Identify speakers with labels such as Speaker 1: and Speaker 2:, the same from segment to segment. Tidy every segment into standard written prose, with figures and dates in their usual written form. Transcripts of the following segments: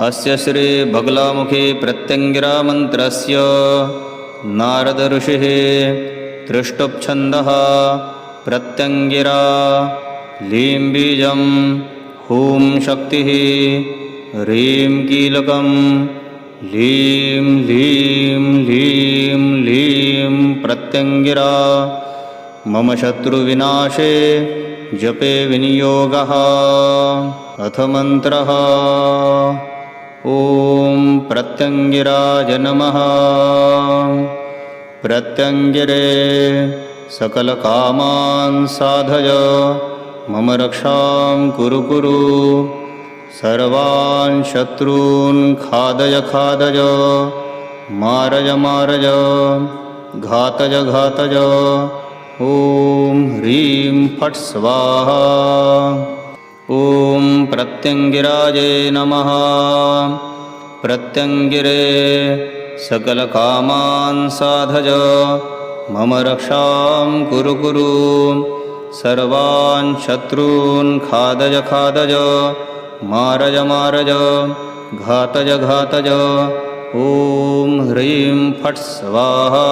Speaker 1: अस्य श्री बगलामुखी प्रत्यङ्गिरा मन्त्रस्य नारद ऋषिः त्रिष्टुप्छन्दः प्रत्यङ्गिरा लीं बीजं हूं शक्तिः ह्रीं कीलकं लीं लीं लीं लीं प्रत्यङ्गिरा मम शत्रुविनाशे जपे विनियोगः। अथ मन्त्रः ॐ प्रत्यङ्गिराय नमः। प्रत्यङ्गिरे सकलकामान् साधय मम रक्षां कुरु कुरु। सर्वान् शत्रून् खादय खादय मारय मारय घातय घातय। ॐ ह्रीं फट् स्वाहा। ॐ प्रत्यङ्गिराय नमः। प्रत्यङ्गिरे सकलकामान् साधय मम रक्षां कुरु कुरु। सर्वान् शत्रून् खादय खादय मारय मारय घातय घातय। ॐ ह्रीं फट् स्वाहा।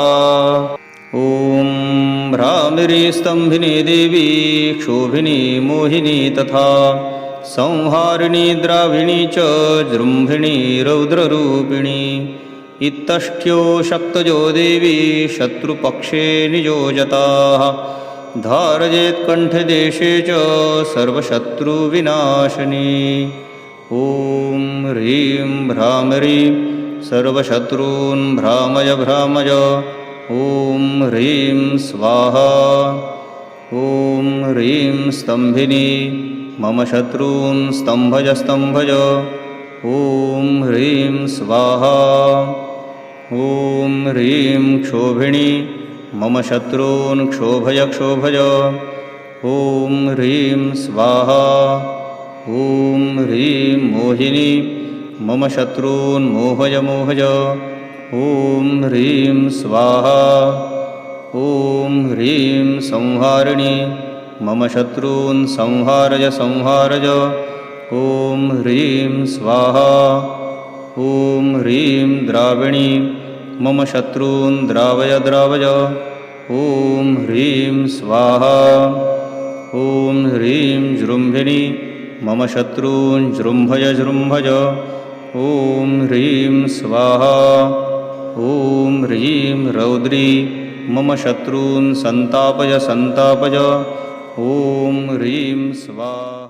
Speaker 1: ॐ भ्रामिरी स्तम्भिनी देवी क्षोभिनी मोहिनी तथा संहारिणी द्राविणी च जृम्भिणी रौद्ररूपिणी। इत्तष्ट्यो शक्तजो देवी शत्रुपक्षे नियोजताः। धारयेत्कण्ठदेशे च सर्वशत्रुविनाशिनी। ॐ ह्रीं भ्रामरी सर्वशत्रून् भ्रामय भ्रामय। ॐ ह्रीं स्वाहा। ॐ ह्रीं स्तम्भिनी मम शत्रून् स्तम्भय स्तम्भय। ॐ ह्रीं स्वाहा। ॐ ह्रीं क्षोभिणी मम शत्रून् क्षोभय क्षोभय। ॐ ह्रीं स्वाहा। ॐ ह्रीं मोहिनी मम शत्रून् मोहय मोहय। ॐ ह्रीं स्वाहा। ॐ ह्रीं संहारिणी मम शत्रून् संहारय संहारय। ॐ ह्रीं स्वाहा। ॐ ह्रीं द्राविणी मम शत्रून् द्रावय द्रावय। ॐ ह्रीं स्वाहा। ॐ ह्रीं जृम्भिणी मम शत्रून् जृम्भय जृम्भय। ॐ ह्रीं स्वाहा। ॐ ह्रीं रौद्री मम शत्रून् सन्तापय सन्तापय। ॐ ह्रीं स्वाहा।